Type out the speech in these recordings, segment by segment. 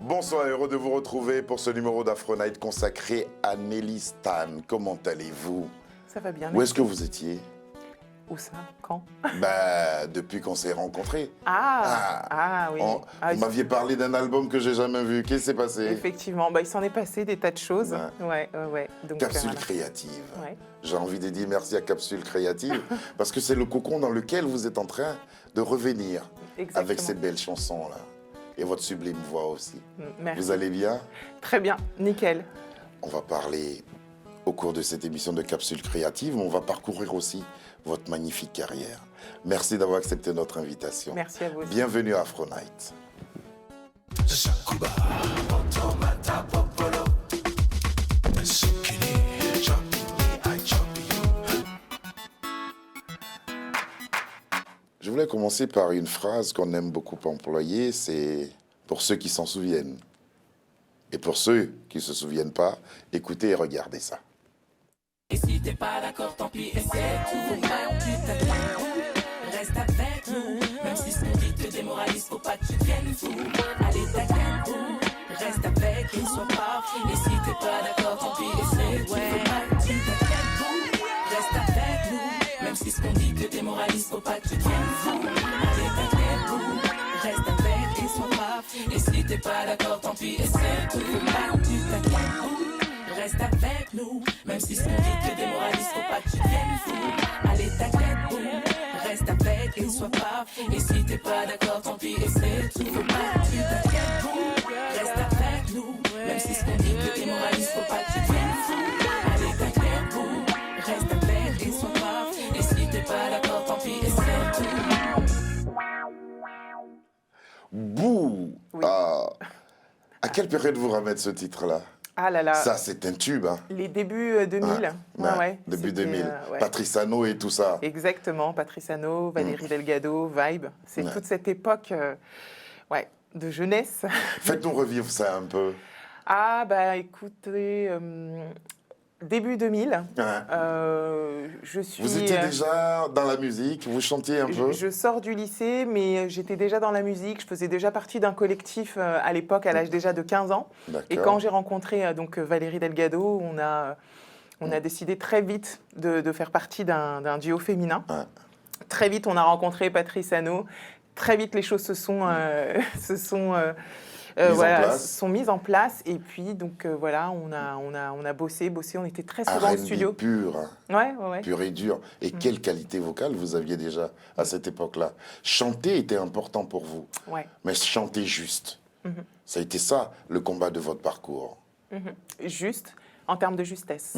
Bonsoir, heureux de vous retrouver pour ce numéro d'Afro Night consacré à Nelly Stan. Comment allez-vous? Ça va bien. Où est-ce que vous étiez? Où ça? Quand? Depuis qu'on s'est rencontrés. Oui. Vous m'aviez parlé d'un album que j'ai jamais vu. Qu'est-ce qui s'est passé? Effectivement, il s'en est passé des tas de choses. Ouais. Donc, Capsule voilà. créative. Ouais. J'ai envie de dire merci à Capsule créative parce que c'est le cocon dans lequel vous êtes en train de revenir avec ces belles chansons-là. Et votre sublime voix aussi. Merci. Vous allez bien? Très bien, nickel. On va parler au cours de cette émission de Capsule créative, mais on va parcourir aussi votre magnifique carrière. Merci d'avoir accepté notre invitation. Merci à vous aussi. Bienvenue à Afro Night. Je voulais commencer par une phrase qu'on aime beaucoup employer, c'est pour ceux qui s'en souviennent. Et pour ceux qui ne se souviennent pas, écoutez et regardez ça. Et si t'es pas d'accord, tant pis, et c'est tout. Faut pas que tu t'attends, reste avec nous. Même si ce qu'on dit te démoralise, faut pas que tu deviennes fou. Allez, t'inquiète, reste avec et sois pas. Et si t'es pas d'accord, tant pis, et c'est tout. Faut pas que tu t'inquiètes, reste avec nous. Même si ce qu'on dit te démoralise, faut pas que tu deviennes fou. Allez, t'inquiète, reste avec et sois pas. Et si t'es pas d'accord, tant pis, et c'est tout. Faut pas que tu t'inquiètes, reste avec nous. Même si ce qu'on dit te démoralise, faut pas que tu deviennes fou. Allez, t'inquiète, reste avec et sois pas. Et si t'es pas d'accord, tant pis, et c'est tout. Faut pas que tu t'inquiètes, reste avec nous. Même si ce qu'on dit te démoralise, faut pas que tu deviennes fou. Allez, t'inquiète, reste avec et sois pas. Et si t'es pas d'accord, tant pis, et c'est tout. Bouh! Oui. À quelle période vous ramène ce titre-là? Ah là là. Ça, c'est un tube. Hein. Les débuts 2000. Début C'était, 2000. Patrice Hano et tout ça. Exactement, Patrice Hano, Valérie Delgado, Vibe. C'est toute cette époque de jeunesse. Faites-nous revivre ça un peu. Écoutez, début 2000, je suis... Vous étiez déjà dans la musique, vous chantiez un peu? Je sors du lycée, mais j'étais déjà dans la musique. Je faisais déjà partie d'un collectif à l'époque, à l'âge déjà de 15 ans. Et quand j'ai rencontré Valérie Delgado, on a décidé très vite de faire partie d'un duo féminin. Ouais. Très vite, on a rencontré Patrice Hano. Très vite, les choses se sont mises en place et puis on a bossé, on était très souvent en studio. Pur, ouais. Pur et dur. Et quelle qualité vocale vous aviez déjà à cette époque-là? Chanter était important pour vous, mais chanter juste. Ça a été ça le combat de votre parcours. Juste, en termes de justesse.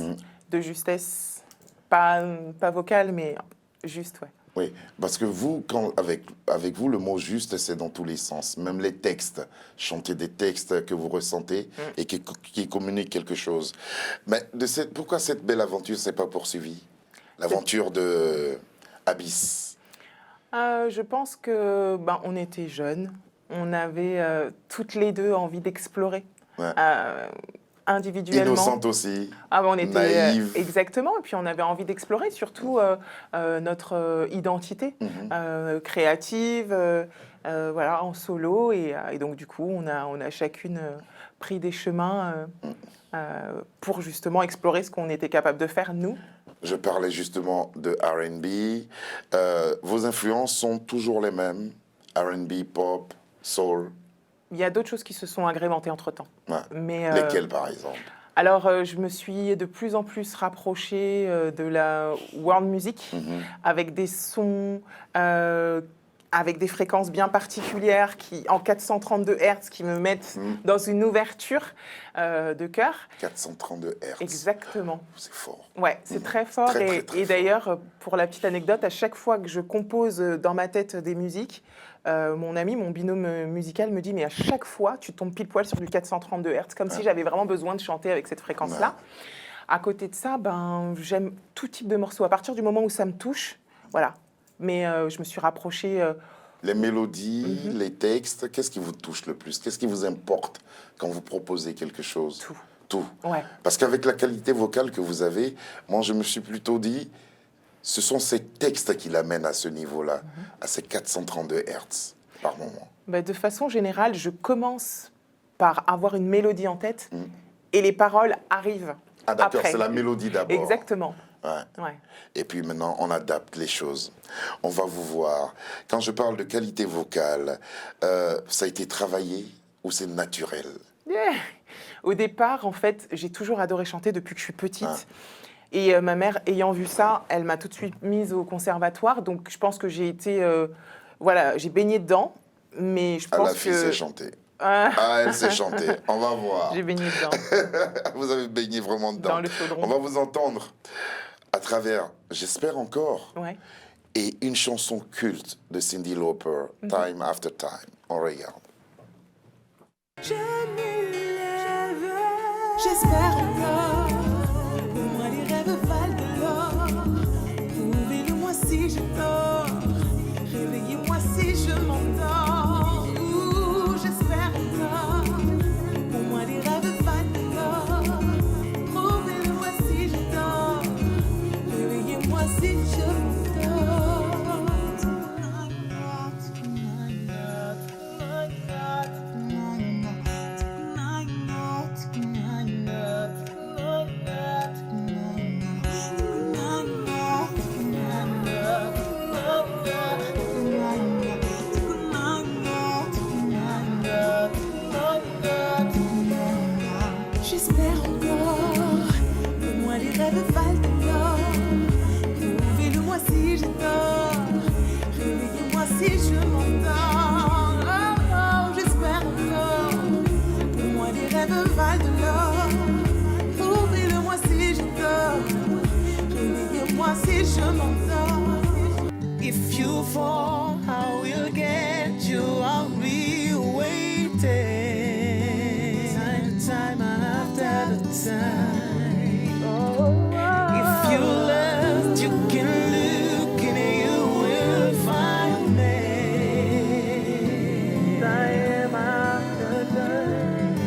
De justesse, pas vocale, mais juste, ouais. Oui, parce que vous, avec vous, le mot juste, c'est dans tous les sens. Même les textes, chanter des textes que vous ressentez et qui communiquent quelque chose. Mais pourquoi cette belle aventure ne s'est pas poursuivie? L'aventure de Abyss. Je pense que on était jeunes. On avait toutes les deux envie d'explorer. Ouais. Individuellement. Innocente aussi. On était naïve. Exactement. Et puis on avait envie d'explorer surtout notre identité créative, en solo. Et donc du coup, on a chacune pris des chemins pour justement explorer ce qu'on était capable de faire nous. Je parlais justement de R&B. Vos influences sont toujours les mêmes. R&B, pop, soul. Il y a d'autres choses qui se sont agrémentées entre-temps. Ouais. Lesquelles, par exemple? Alors, je me suis de plus en plus rapprochée de la world music, avec des sons, avec des fréquences bien particulières en 432 Hz qui me mettent dans une ouverture de cœur. 432 Hz. Exactement. C'est fort. Ouais, c'est très fort. Très d'ailleurs, pour la petite anecdote, à chaque fois que je compose dans ma tête des musiques, mon ami, mon binôme musical me dit « mais à chaque fois, tu tombes pile poil sur du 432 Hz », comme si j'avais vraiment besoin de chanter avec cette fréquence-là. Ouais. À côté de ça, j'aime tout type de morceaux. À partir du moment où ça me touche, voilà. Mais je me suis rapprochée... Les mélodies, les textes, qu'est-ce qui vous touche le plus? Qu'est-ce qui vous importe quand vous proposez quelque chose? Tout. Ouais. Parce qu'avec la qualité vocale que vous avez, moi, je me suis plutôt dit... Ce sont ces textes qui l'amènent à ce niveau-là, à ces 432 Hz par moment. De façon générale, je commence par avoir une mélodie en tête et les paroles arrivent Ah d'accord, après. c'est la mélodie d'abord. Exactement. Ouais. Ouais. Et puis maintenant, on adapte les choses. On va vous voir. Quand je parle de qualité vocale, ça a été travaillé ou c'est naturel? Yeah. Au départ, en fait, j'ai toujours adoré chanter depuis que je suis petite. Ah. Et ma mère, ayant vu ça, elle m'a tout de suite mise au conservatoire. Donc, je pense que j'ai été... voilà, j'ai baigné dedans. Mais je Ah, pense la fille que... sait chanter. Ah, elle sait chanter. On va voir. J'ai baigné dedans, Vous avez baigné vraiment dedans. dans le chaudron. On va vous entendre à travers, j'espère encore, Ouais. et une chanson culte de Cyndi Lauper, Time After Time. On regarde. Je me lève, j'espère encore. Pour moi, les rêves valent de l'or. Prouvez-le-moi si je dors. Réveillez-moi si je m'endors. Ouh, j'espère encore. Pour moi, les rêves valent de l'or. Prouvez-le-moi si je dors. Réveillez-moi si je m'endors. J'espère encore, pour moi les rêves valent de l'or. Prouvez-le-moi si je dors, réveillez-moi si je m'endors. Oh, oh, j'espère encore, pour moi les rêves valent de l'or. Prouvez-le-moi si je dors, réveillez-moi si je m'endors. If you fall, I will get you, I'll be waiting. Time after the time. If you left, you can look and you will find me. Time after time.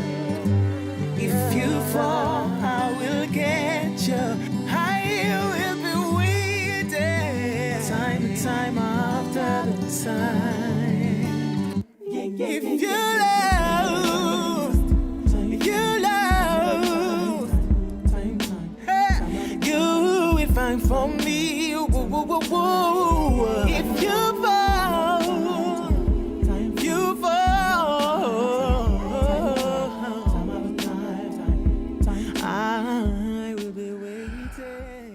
If you fall, I will get you. I will be waiting. Time after the time. If you love, you love, you will find for me. If you fall, you fall. I will be waiting.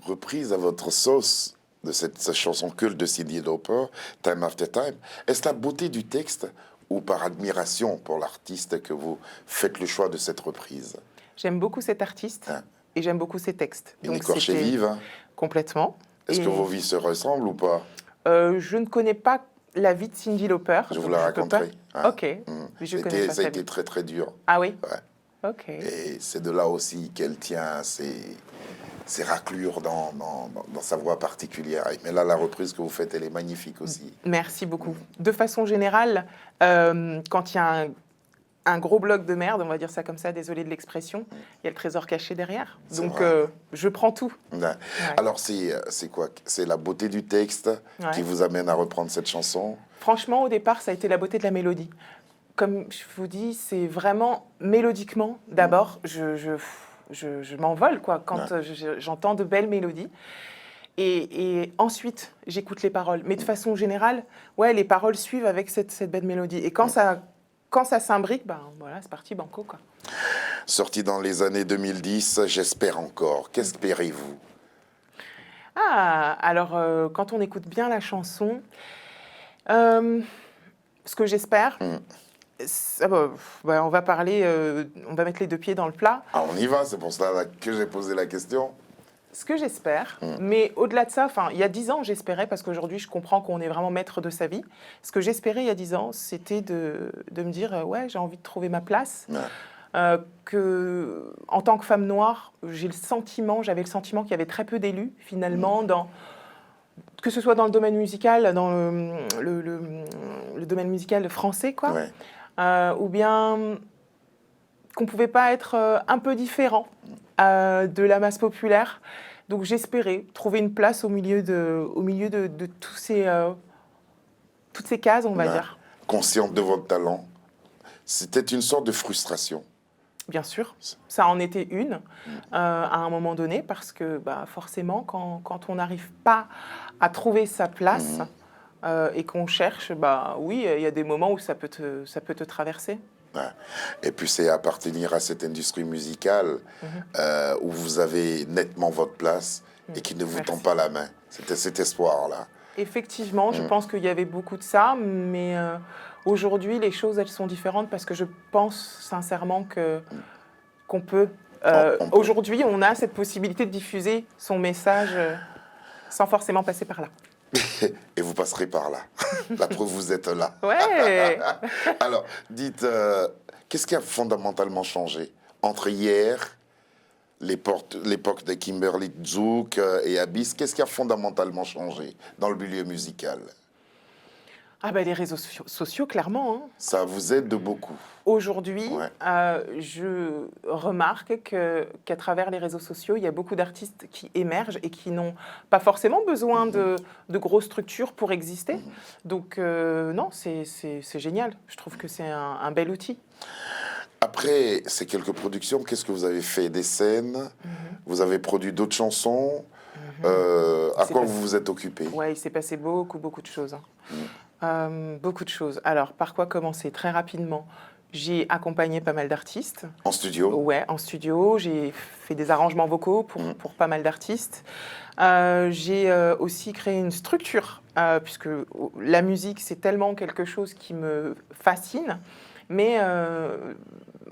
Reprise à votre sauce de cette chanson culte de Cyndi Lauper, Time After Time. Est-ce la beauté du texte ou par admiration pour l'artiste que vous faites le choix de cette reprise? J'aime beaucoup cet artiste Hein. et j'aime beaucoup ses textes. Une Donc, écorchée c'était- vive, hein. Complètement. Est-ce Et, que vos vies se ressemblent ou pas? je ne connais pas la vie de Cyndi Lauper. Je vous donc la peux pas- raconterai. hein. Ok. Mais je C'était- connais pas ça a sa été vie. très très dur. Ah oui. Ouais. Ok. Et c'est de là aussi qu'elle tient ses raclures dans sa voix particulière. Mais là, la reprise que vous faites, elle est magnifique aussi. Merci beaucoup. De façon générale, quand il y a un gros bloc de merde, on va dire ça comme ça, désolé de l'expression, il y a le trésor caché derrière. C'est Donc, vrai. je prends tout. Ouais. Alors, c'est quoi? C'est la beauté du texte qui Ouais. vous amène à reprendre cette chanson? Franchement, au départ, ça a été la beauté de la mélodie. Comme je vous dis, c'est vraiment mélodiquement, d'abord, je m'envole quoi, quand j'entends de belles mélodies. Et ensuite, j'écoute les paroles. Mais de façon générale, ouais, les paroles suivent avec cette belle mélodie. Et quand ça s'imbrique, ben voilà, c'est parti, banco, quoi. Sorti dans les années 2010, j'espère encore. Qu'espérez-vous? Ah, alors, quand on écoute bien la chanson, ce que j'espère, on va parler, on va mettre les deux pieds dans le plat. Ah, on y va, c'est pour cela que j'ai posé la question. Ce que j'espère, mais au-delà de ça, il y a 10 ans, j'espérais, parce qu'aujourd'hui, je comprends qu'on est vraiment maître de sa vie. Ce que j'espérais il y a 10 ans, c'était de me dire, ouais, j'ai envie de trouver ma place. Ouais. Que, en tant que femme noire, j'avais le sentiment qu'il y avait très peu d'élus, finalement, que ce soit dans le domaine musical, dans le domaine musical français, quoi, Ouais. ou bien qu'on ne pouvait pas être un peu différent de la masse populaire. Donc j'espérais trouver une place au milieu de toutes ces cases, on va dire. Consciente de votre talent, C'était une sorte de frustration. Bien sûr, ça en était une à un moment donné, parce que forcément, quand on n'arrive pas à trouver sa place et qu'on cherche, oui, il y a des moments où ça peut te traverser. Ouais. Et puis c'est appartenir à cette industrie musicale où vous avez nettement votre place et qui ne vous tend pas la main. C'était cet espoir-là. Effectivement, je pense qu'il y avait beaucoup de ça, mais aujourd'hui, les choses, elles sont différentes parce que je pense sincèrement qu'on peut... Aujourd'hui, on a cette possibilité de diffuser son message sans forcément passer par là. Et vous passerez par là. La preuve, vous êtes là. Ouais. Alors, dites, qu'est-ce qui a fondamentalement changé entre hier, l'époque de Kimberly Zouk et Abyss? Qu'est-ce qui a fondamentalement changé dans le milieu musical? Les réseaux sociaux, clairement. Hein. Ça vous aide de beaucoup. Aujourd'hui, je remarque qu'à travers les réseaux sociaux, il y a beaucoup d'artistes qui émergent et qui n'ont pas forcément besoin de grosses structures pour exister. Donc, non, c'est génial. Je trouve que c'est un bel outil. Après ces quelques productions, qu'est-ce que vous avez fait? Des scènes? Vous avez produit d'autres chansons? À quoi vous vous êtes occupé? Oui, il s'est passé beaucoup de choses. Beaucoup de choses. Alors, par quoi commencer? Très rapidement, j'ai accompagné pas mal d'artistes. En studio? Ouais, en studio. J'ai fait des arrangements vocaux pour pas mal d'artistes. J'ai aussi créé une structure, puisque la musique, c'est tellement quelque chose qui me fascine. Mais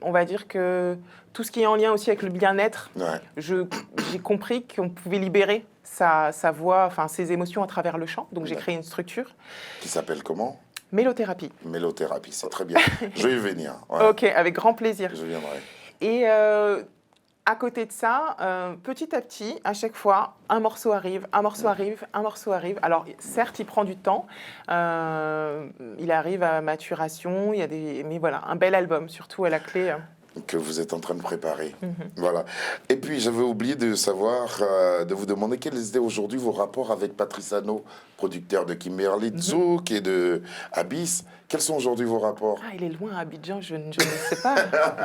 on va dire que tout ce qui est en lien aussi avec le bien-être, j'ai compris qu'on pouvait libérer sa voix, enfin ses émotions à travers le chant. Donc j'ai créé une structure. Qui s'appelle comment? Mélothérapie. Mélothérapie, c'est très bien. Je vais y venir. Ouais. Ok, avec grand plaisir. Je viendrai. Et à côté de ça, petit à petit, à chaque fois, un morceau arrive, un morceau arrive, un morceau arrive. Alors certes, il prend du temps. Il arrive à maturation. Mais voilà, un bel album, surtout à la clé. Que vous êtes en train de préparer. Voilà. Et puis, j'avais oublié de savoir, de vous demander quels étaient aujourd'hui vos rapports avec Patrice Hano, producteur de Kimberly Zouk et de Abyss. Quels sont aujourd'hui vos rapports? Il est loin à Abidjan, je ne sais pas.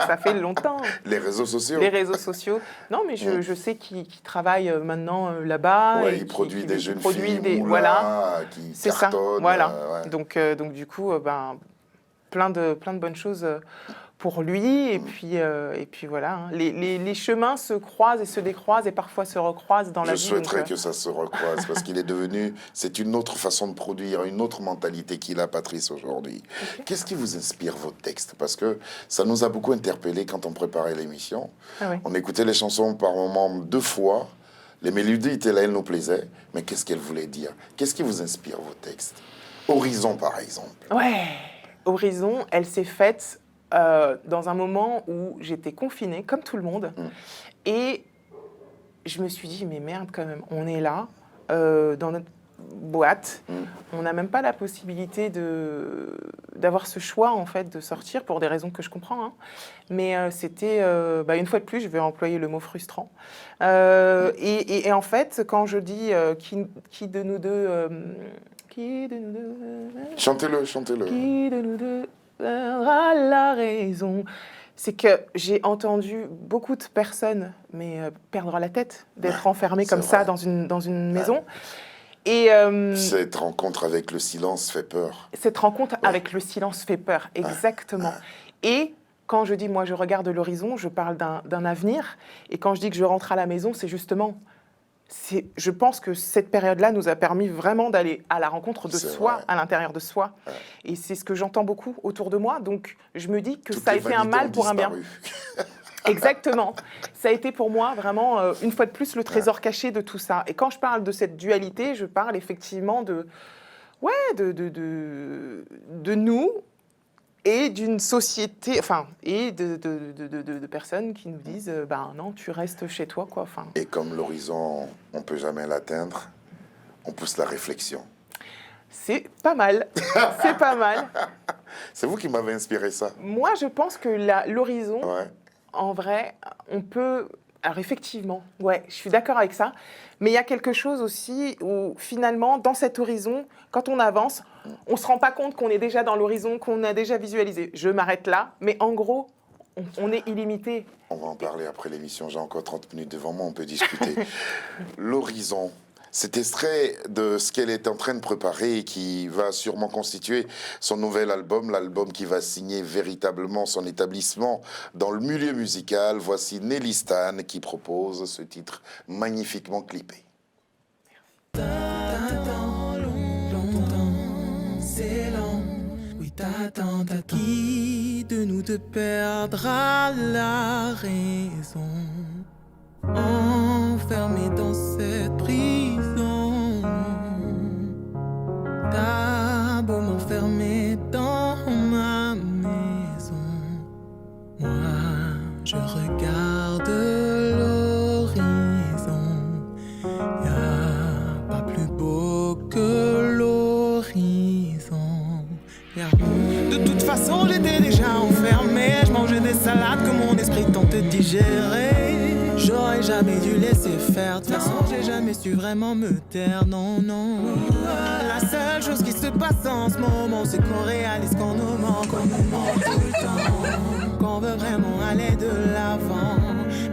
Ça fait longtemps. Les réseaux sociaux? Les réseaux sociaux. Non, mais je sais qu'il travaille maintenant là-bas. Ouais, il produit des jeunes filles, qui c'est cartonnent. Ça, voilà. Donc du coup, plein de bonnes choses pour lui, et puis voilà. Hein. Les chemins se croisent et se décroisent et parfois se recroisent dans la vie. Je souhaiterais que ça se recroise parce qu'il est devenu, c'est une autre façon de produire, une autre mentalité qu'il a, Patrice, aujourd'hui. Okay. Qu'est-ce qui vous inspire vos textes? Parce que ça nous a beaucoup interpellés quand on préparait l'émission. On écoutait les chansons par moments 2 fois, les mélodies étaient là, elles nous plaisaient, mais qu'est-ce qu'elles voulaient dire? Qu'est-ce qui vous inspire vos textes? Horizon, par exemple. Ouais, Horizon, elle s'est faite dans un moment où j'étais confinée, comme tout le monde, et je me suis dit, mais merde quand même, on est là, dans notre boîte, on n'a même pas la possibilité d'avoir ce choix, en fait, de sortir, pour des raisons que je comprends, hein. Mais c'était, une fois de plus, je vais employer le mot frustrant. Et en fait, quand je dis qui de nous deux... Chantez-le. Qui de nous deux aura la raison? C'est que j'ai entendu beaucoup de personnes perdre la tête, d'être enfermées comme ça dans une maison. Et cette rencontre avec le silence fait peur. Cette rencontre avec le silence fait peur, exactement. Et quand je dis, moi, je regarde l'horizon, je parle d'un avenir. Et quand je dis que je rentre à la maison, c'est justement... je pense que cette période-là nous a permis vraiment d'aller à la rencontre de soi, à l'intérieur de soi. Et c'est ce que j'entends beaucoup autour de moi. Donc, je me dis que ça a été un mal pour un bien. Exactement. Ça a été pour moi vraiment, une fois de plus, le trésor caché de tout ça. Et quand je parle de cette dualité, je parle effectivement de nous et d'une société, et de personnes qui nous disent, non, tu restes chez toi, quoi. Et comme l'horizon, on ne peut jamais l'atteindre, on pousse la réflexion. C'est pas mal. C'est pas mal. C'est vous qui m'avez inspiré ça. Moi, je pense que l'horizon, en vrai, on peut Alors effectivement, ouais, je suis d'accord avec ça. Mais il y a quelque chose aussi où finalement, dans cet horizon, quand on avance, on ne se rend pas compte qu'on est déjà dans l'horizon, qu'on a déjà visualisé. Je m'arrête là, mais en gros, on est illimité. On va en parler après l'émission, j'ai encore 30 minutes devant moi, on peut discuter. L'horizon, cet extrait de ce qu'elle est en train de préparer et qui va sûrement constituer son nouvel album, l'album qui va signer véritablement son établissement dans le milieu musical. Voici Nelly Stan qui propose ce titre magnifiquement clippé. C'est lent, oui t'attends, qui de nous deux perdra la raison, enfermé dans cette prison. T'as beau m'enfermer dans ma maison, moi je regarde l'horizon. Y'a pas plus beau que l'horizon. De toute façon j'étais déjà enfermé, je mangeais des salades que mon esprit tente de digérer. J'aurais jamais dû laisser faire, de toute façon j'ai jamais su vraiment me taire, non, non. La seule chose qui se passe en ce moment, c'est qu'on réalise qu'on nous manque tout le temps, qu'on veut vraiment aller de l'avant,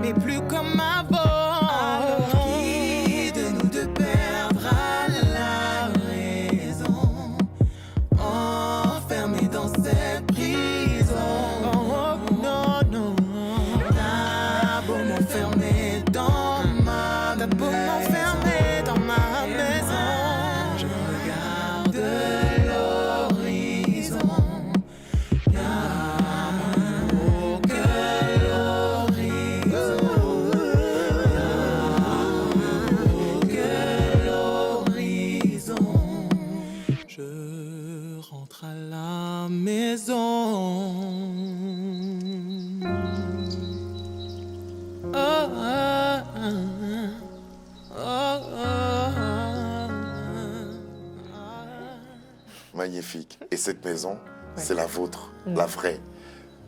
mais plus comme avant. Alors qui de nous deux perdra la raison, enfermé dans cette prison? Oh, non, non. T'as beau m'enfermer dans ma, t'as beau m'enfermer dans ma maison, je regarde l'horizon. Y'a plus beau que l'horizon. Y'a plus beau que l'horizon. Je rentre à la maison. Oh, ah, ah, oh, ah, ah. Magnifique. Et cette maison, c'est la vôtre, la vraie.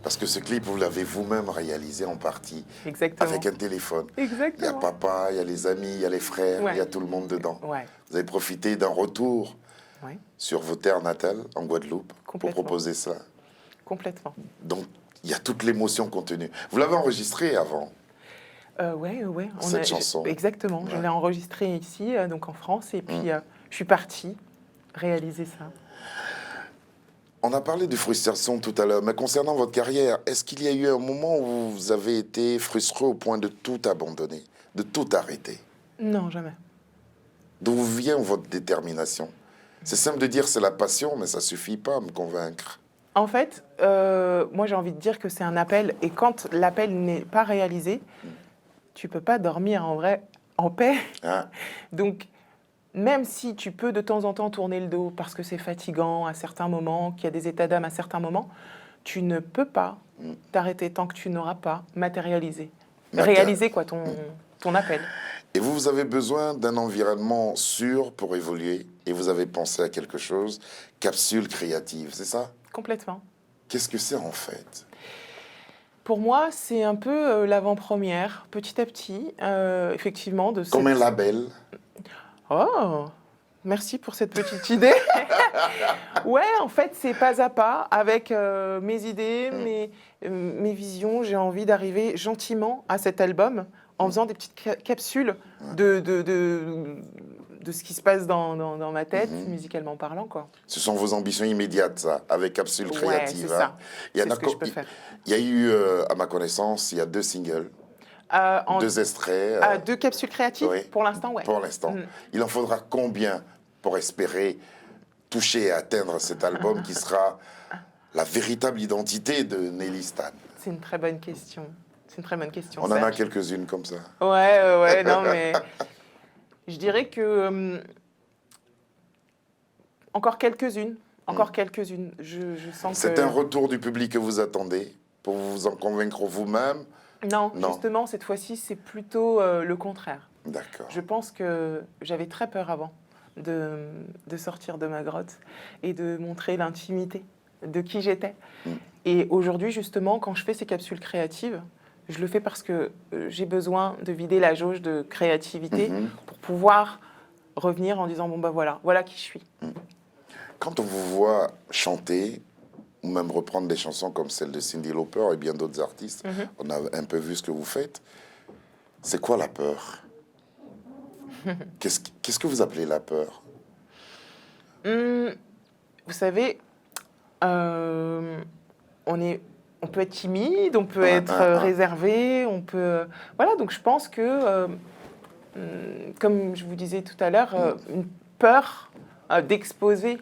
Parce que ce clip, vous l'avez vous-même réalisé en partie. Exactement. Avec un téléphone. Il y a Exactement. papa, il y a les amis, il y a les frères, Ouais. il y a tout le monde dedans. Ouais. Vous avez profité d'un retour Ouais, sur vos terres natales, en Guadeloupe, pour Complètement. proposer ça. complètement. Donc, il y a toute l'émotion contenue. Vous l'avez enregistré avant. Ouais. Cette chanson. Exactement. Je Ouais. l'ai enregistrée ici, donc en France, et puis je suis partie réaliser ça. On a parlé de frustration tout à l'heure, mais concernant votre carrière, est-ce qu'il y a eu un moment où vous avez été frustré au point de tout abandonner, de tout arrêter? Non, jamais. D'où vient votre détermination? C'est simple de dire c'est la passion, mais ça suffit pas à me convaincre. En fait, moi j'ai envie de dire que c'est un appel, et quand l'appel n'est pas réalisé, tu peux pas dormir en vrai en paix. Hein? Donc, même si tu peux de temps en temps tourner le dos parce que c'est fatigant à certains moments, qu'il y a des états d'âme à certains moments, tu ne peux pas t'arrêter tant que tu n'auras pas matérialisé. Réalisé quoi, ton appel. Et vous avez besoin d'un environnement sûr pour évoluer, et vous avez pensé à quelque chose, capsule créative, c'est ça? Complètement. Qu'est-ce que c'est en fait? Pour moi, c'est un peu l'avant-première, petit à petit, effectivement. Comme un label. Oh, merci pour cette petite idée. Ouais, en fait, c'est pas à pas, avec mes idées, mes visions. J'ai envie d'arriver gentiment à cet album en faisant des petites capsules de ce qui se passe dans ma tête, musicalement parlant, quoi. Ce sont vos ambitions immédiates, ça, avec capsule créative. Ouais, c'est ça. Il y en C'est a ce que je peux faire. Il y a eu, à ma connaissance, il y a 2 singles, 2 extraits. 2 capsules créatives, oui. pour l'instant, ouais. Pour l'instant. Il en faudra combien pour espérer toucher et atteindre cet album qui sera la véritable identité de Nelly Stan? C'est une très bonne question. C'est une très bonne question. On en a Serge. quelques-unes comme ça. Ouais, non, mais je dirais que encore quelques-unes. Je sens que... C'est un retour du public que vous attendez pour vous en convaincre vous-même? Non, Non. justement, cette fois-ci, c'est plutôt le contraire. D'accord. Je pense que j'avais très peur avant de sortir de ma grotte et de montrer l'intimité de qui j'étais. Et aujourd'hui, justement, quand je fais ces capsules créatives, Je le fais parce que j'ai besoin de vider la jauge de créativité pour pouvoir revenir en disant, bon ben voilà qui je suis. Quand on vous voit chanter, ou même reprendre des chansons comme celle de Cyndi Lauper et bien d'autres artistes, on a un peu vu ce que vous faites. C'est quoi la peur? Qu'est-ce que vous appelez la peur? Vous savez, on peut être timide, on peut être réservé, on peut... Voilà, donc je pense que, comme je vous disais tout à l'heure, une peur d'exposer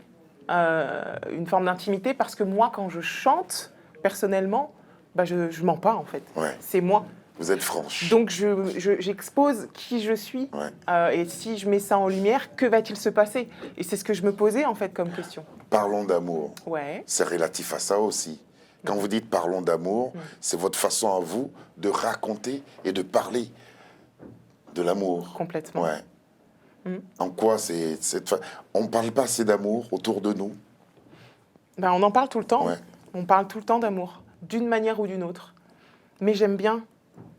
une forme d'intimité, parce que moi, quand je chante, personnellement, bah, je mens pas, en fait. Ouais. C'est moi. Vous êtes franche. Donc, j'expose qui je suis. Ouais. Et si je mets ça en lumière, que va-t-il se passer? Et c'est ce que je me posais, en fait, comme question. Parlons d'amour. Ouais. C'est relatif à ça aussi. Quand vous dites parlons d'amour, c'est votre façon à vous de raconter et de parler de l'amour. Complètement. Ouais. En quoi c'est on ne parle pas assez d'amour autour de nous? Ben, on en parle tout le temps. Ouais. On parle tout le temps d'amour, d'une manière ou d'une autre. Mais j'aime bien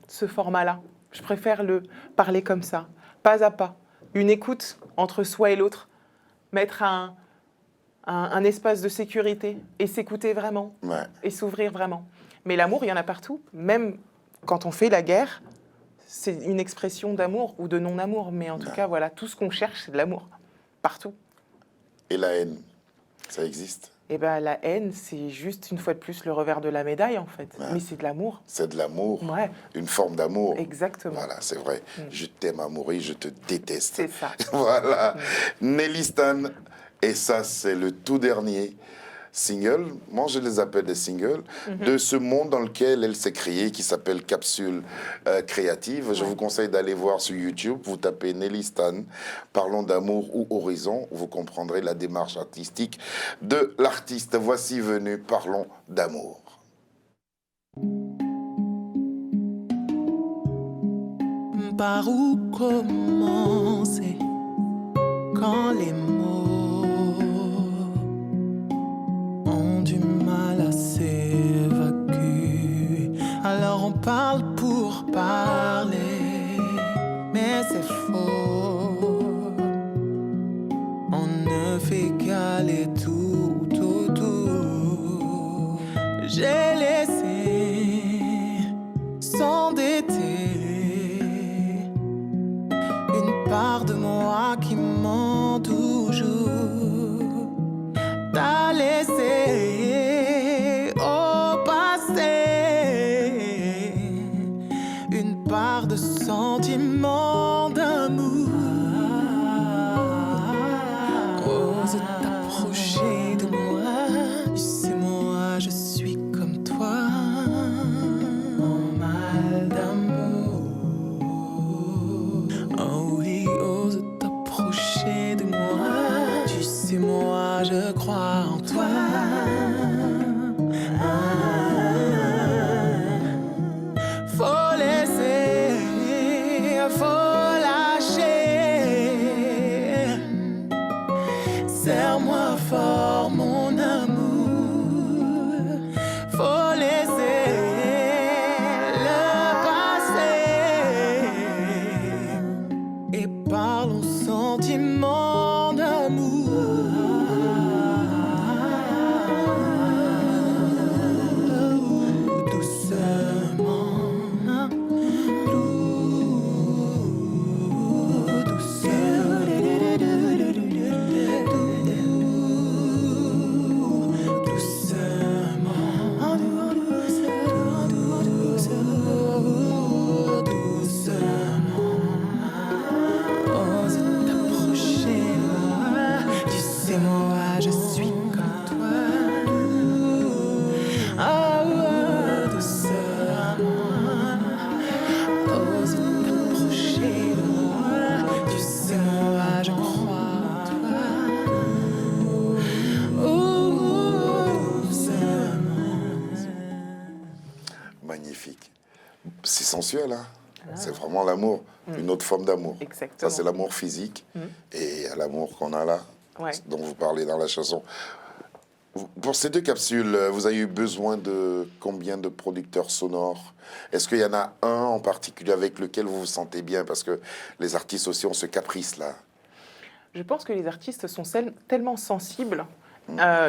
ce format-là. Je préfère le parler comme ça, pas à pas. Une écoute entre soi et l'autre. Mettre un espace de sécurité et s'écouter vraiment. Ouais. Et s'ouvrir vraiment. Mais l'amour, il y en a partout. Même quand on fait la guerre, c'est une expression d'amour ou de non-amour. Mais en tout cas, voilà, tout ce qu'on cherche, c'est de l'amour. Partout. Et la haine, ça existe? Et ben, la haine, c'est juste, une fois de plus, le revers de la médaille, en fait. Ouais. Mais c'est de l'amour. C'est de l'amour, Ouais. une forme d'amour. Exactement. Voilà, c'est vrai. Je t'aime à mourir, je te déteste. C'est ça. Voilà. Nelly Stan, et ça, c'est le tout dernier single, moi je les appelle des singles, de ce monde dans lequel elle s'est créée, qui s'appelle Capsule Créative. Je vous conseille d'aller voir sur YouTube, vous tapez Nelly Stan, Parlons d'amour ou Horizon, vous comprendrez la démarche artistique de l'artiste. Voici venu Parlons d'amour. Par où commencer quand les mots ont du mal à s'évacuer? Alors on parle pour parler, mais c'est faux. On ne fait qu'aller tout autour. J'ai laissé s'endetter une part de moi qui ment toujours. T'as laissé au passé une part de sentiment d'amour. Ose t'approcher de moi, tu sais moi je suis comme toi. En mal d'amour. Oh oui, ose t'approcher de moi, tu sais moi je crois en toi. Faut laisser, faut lâcher. Serre-moi fort mon amour. Faut laisser le passé et parlons sentiment d'amour. Doucement, ose t'approcher de moi, tu sais moi je suis comme toi. Doucement, ose t'approcher de moi, tu sais moi je crois en toi. Magnifique. C'est sensuel, hein? C'est vraiment l'amour, une autre forme d'amour. Exactement. Ça, c'est l'amour physique et l'amour qu'on a là, Ouais. dont vous parlez dans la chanson. Pour ces 2 capsules, vous avez eu besoin de combien de producteurs sonores? Est-ce qu'il y en a un en particulier avec lequel vous vous sentez bien? Parce que les artistes aussi ont ce caprice-là. Je pense que les artistes sont tellement sensibles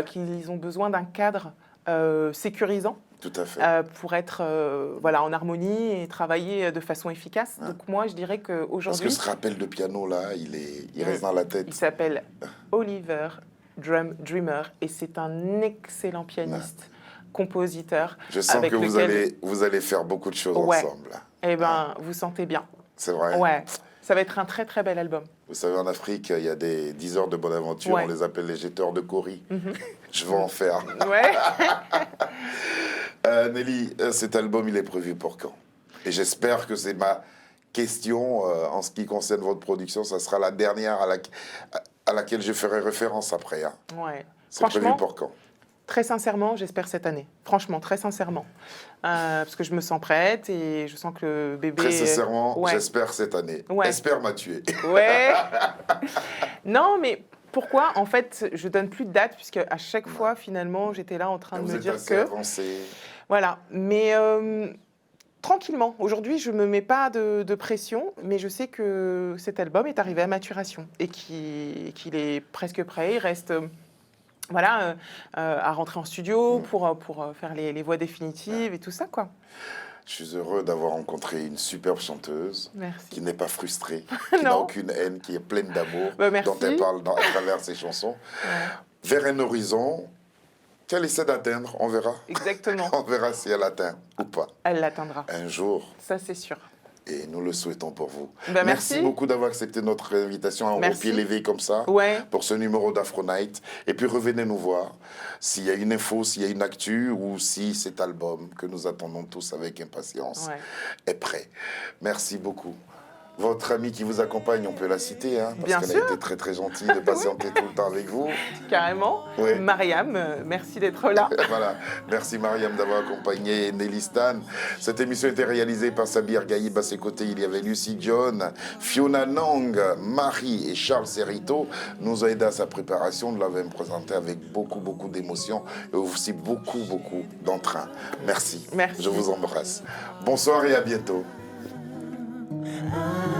qu'ils ont besoin d'un cadre sécurisant. Tout à fait. Pour être voilà, en harmonie et travailler de façon efficace. Ah. Donc moi, je dirais Parce qu'aujourd'hui, que ce rappel de piano, là, il reste dans la tête. il s'appelle Oliver Dreamer et c'est un excellent pianiste, compositeur. Je sens avec que lequel- vous allez faire beaucoup de choses Ouais. ensemble. Eh ben, vous sentez bien. C'est vrai. Ouais, ça va être un très très bel album. Vous savez, en Afrique, il y a des 10 heures de bonne aventure. Ouais. On les appelle les jetteurs de Cori. Mhm. Je vais en faire. Ouais. Nelly, cet album, il est prévu pour quand? Et j'espère que c'est ma question en ce qui concerne votre production. Ça sera la dernière à laquelle je ferai référence après. Hein. Ouais. C'est prévu Franchement, pour quand? très sincèrement, j'espère cette année. Franchement, très sincèrement. Parce que je me sens prête et je sens que le bébé... Très sincèrement, Ouais. j'espère cette année. Ouais. Espère m'a tué. Ouais. Non, mais pourquoi? En fait, je donne plus de date puisque à chaque fois, finalement, j'étais là en train de Vous me êtes dire assez que... avancé. Voilà. Mais tranquillement. Aujourd'hui, je ne me mets pas de pression, mais je sais que cet album est arrivé à maturation et qu'il est presque prêt. Il reste... voilà, à rentrer en studio pour faire les voix définitives et tout ça, quoi. Je suis heureux d'avoir rencontré une superbe chanteuse qui Merci. n'est pas frustrée, qui n'a Non. aucune haine, qui est pleine d'amour, Bah, merci. dont elle parle à travers ses chansons. Vers un horizon qu'elle essaie d'atteindre, on verra. Exactement. On verra si elle atteint ou pas. Elle l'atteindra. Un jour, Ça, c'est sûr. et nous le souhaitons pour vous. Bah, merci. beaucoup d'avoir accepté notre invitation au Merci. pied levé comme ça. Ouais. Pour ce numéro d'Afro Night. Et puis revenez nous voir s'il y a une info, s'il y a une actu ou si cet album que nous attendons tous avec impatience Ouais. est prêt. Merci beaucoup. Votre amie qui vous accompagne, on peut la citer, hein, parce Bien qu'elle sûr. a été très très gentille de patienter tout le temps avec vous. Carrément. Ouais. Mariam, merci d'être là. Voilà. Merci Mariam d'avoir accompagné Nelly Stan. Cette émission a été réalisée par Sabir Gaïb. À ses côtés, il y avait Lucy John, Fiona Nang, Marie et Charles Serrito. Nous ont aidé à sa préparation. Nous l'avons présenté avec beaucoup d'émotion et aussi beaucoup d'entrain. Merci. Merci. Je vous embrasse. Bonsoir et à bientôt. Ah.